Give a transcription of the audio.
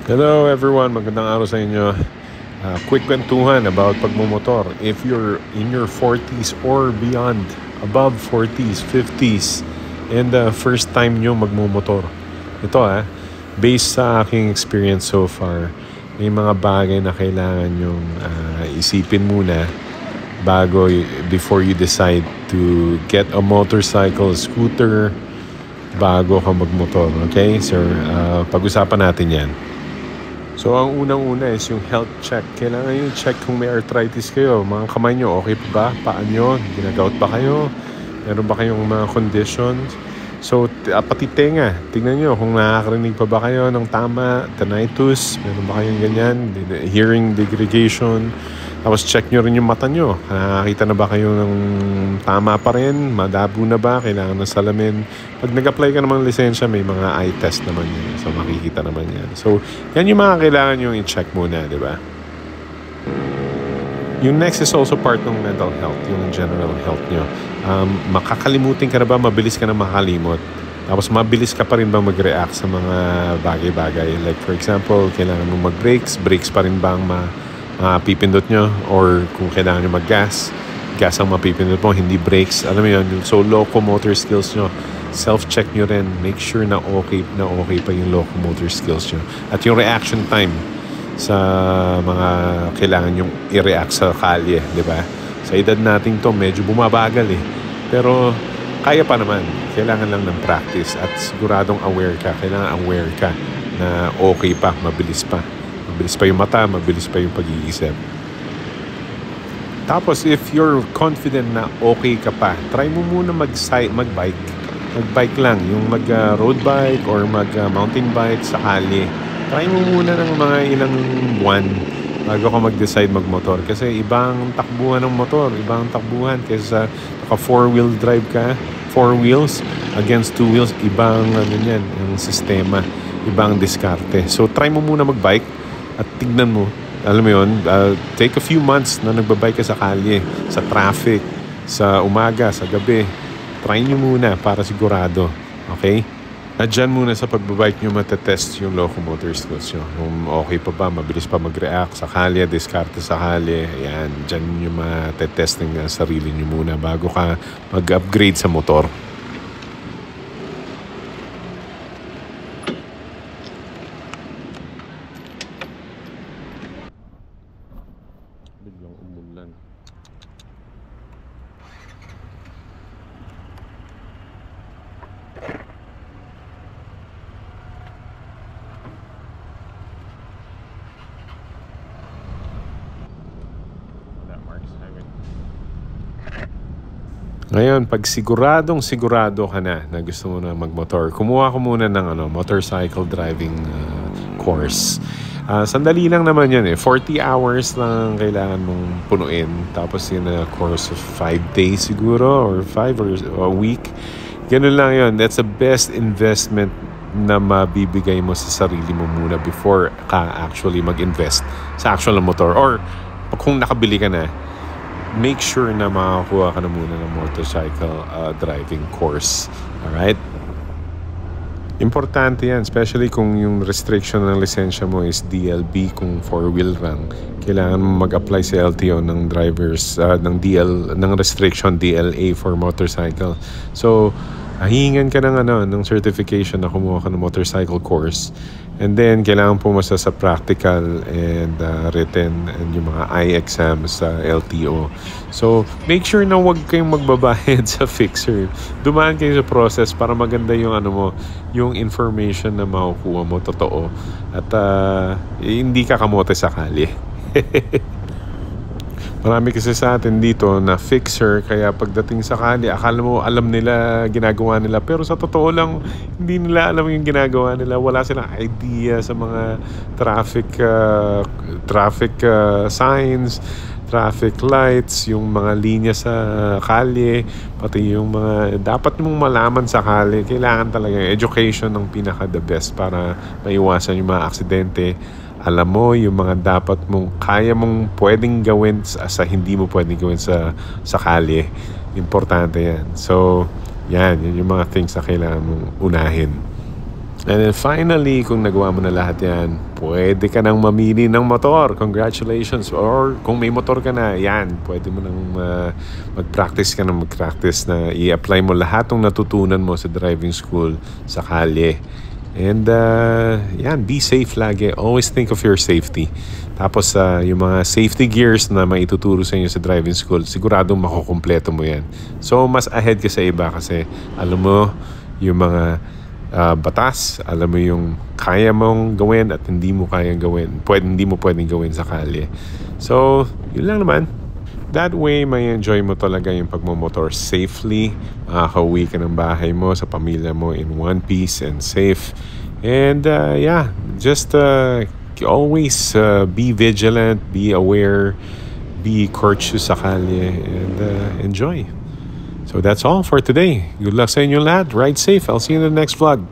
Hello everyone, magandang araw sa inyo. Quick kwentuhan about pagmumotor. If you're in your 40s or beyond, above 40s, 50s, and first time nyo magmumotor. Ito based sa aking experience so far, may mga bagay na kailangan nyong isipin muna before you decide to get a motorcycle, scooter, bago ka magmotor. Okay? So, pag-usapan natin yan. So, ang unang-una is yung health check. Kailangan yung check kung may arthritis kayo. Mga kamay nyo, okay pa ba? Paa nyo? Ginagout ba kayo? Meron ba kayong mga conditions? So, pati tenga. Tingnan nyo kung nakakarinig pa ba kayo ng tama, tinnitus, meron ba kayong ganyan, hearing degradation. Tapos check nyo rin yung mata nyo. Nakakita na ba kayo ng tama pa rin? Madabo na ba? Kailangan ng salamin. Pag nag-apply ka naman ng lisensya, may mga eye test naman yan. So, makikita naman yan. So, yan yung mga kailangan nyo i-check muna, di ba? Yung next is also part ng mental health, yung general health nyo. Makakalimutin ka na ba? Mabilis ka na makalimot. Tapos mabilis ka pa rin ba mag-react sa mga bagay-bagay? Like for example, kailangan mo mag-brakes. Brakes pa rin ba ang mapipindot nyo? Or kung kailangan nyo mag-gas, gas ang mapipindot mo, hindi brakes. Alam mo yun, so locomotor skills nyo, self-check nyo rin. Make sure na okay pa yung locomotor skills nyo. At yung reaction time sa mga kailangan yung i-react sa kalye, di ba? Sa edad natin to, medyo bumabagal Pero kaya pa naman. Kailangan lang ng practice at siguradong aware ka. Kailangan aware ka na okay pa, mabilis pa. Mabilis pa yung mata, mabilis pa yung pag-iisip. Tapos, if you're confident na okay ka pa, try mo muna mag-bike. Mag-bike lang, yung mag-road bike or mag-mountain bike sa kalye. Try mo muna ng mga ilang buwan bago ka mag-decide magmotor. Kasi ibang takbuhan ng motor, ibang takbuhan kaysa naka 4-wheel drive ka, 4 wheels against 2 wheels, ibang yan, yung sistema, ibang diskarte. So try mo muna mag-bike at tignan mo, alam mo yun, take a few months na nagbabike ka sa kalye, sa traffic, sa umaga, sa gabi. Try nyo muna para sigurado. Okay? At dyan muna sa pagbabike nyo matetest yung locomotor skills nyo. Kung okay pa ba, mabilis pa mag-react sa kalye, diskarte sa kalye. Ayan, dyan nyo matetest ng sarili nyo muna bago ka mag-upgrade sa motor. Biglang umulan. Ngayon, pag sigurado ka na gusto mo na magmotor, kumuha ko muna ng motorcycle driving course. Sandali lang naman yan 40 hours lang kailangan mong punuin. Tapos yun na course of 5 days siguro or 5 or a week. Ganun lang yun. That's the best investment na mabibigay mo sa sarili mo muna before ka actually mag-invest sa actual motor. Or kung nakabili ka na, make sure na makakuha ka na muna ng motorcycle driving course. Alright? Importante yan, especially kung yung restriction ng lisensya mo is DLB, kung 4-wheel lang. Kailangan mo mag-apply sa LTO ng drivers, ng restriction DLA for motorcycle. So, hihingan ka ng certification na kumuha ka ng motorcycle course. And then, kailangan pumasa sa practical and written and yung mga eye exams sa LTO. So, make sure na huwag kayong magbabayad sa fixer. Dumaan kayo sa process para maganda yung yung information na makukuha mo, totoo. At hindi ka kamote sa kalye. Marami kasi sa atin dito na fixer, kaya pagdating sa kalye, akala mo alam nila, ginagawa nila. Pero sa totoo lang, hindi nila alam yung ginagawa nila. Wala silang idea sa mga traffic signs, traffic lights, yung mga linya sa kalye, pati yung mga dapat mong malaman sa kalye. Kailangan talaga education ng pinaka-the best para maiwasan yung mga aksidente. Alam mo yung mga dapat mong kaya mong pwedeng gawin sa hindi mo pwedeng gawin sa kalye. Importante yan. So, yan yung mga things na kailangan mong unahin. And then finally, kung nagawa mo na lahat yan, pwede ka nang mamili ng motor. Congratulations. Or kung may motor ka na, yan, pwede mo nang mag-practice ka na mag-practice na i-apply mo lahat ng natutunan mo sa driving school sa kalye. And yan, be safe lagi. Always think of your safety. Tapos yung mga safety gears na maituturo sa inyo sa driving school, siguradong makukumpleto mo yan. So mas ahead ka sa iba kasi alam mo yung mga batas, alam mo yung kaya mong gawin at hindi mo kayang gawin. Hindi mo pwedeng gawin sa kalye. So, yun lang naman. That way, may enjoy mo talaga yung pagmumotor safely. Makakauwi ka ng bahay mo, sa pamilya mo in one piece and safe. And yeah, just always be vigilant, be aware, be courteous sa kalye, and enjoy. So that's all for today. Good luck sa inyo lahat. Ride safe. I'll see you in the next vlog.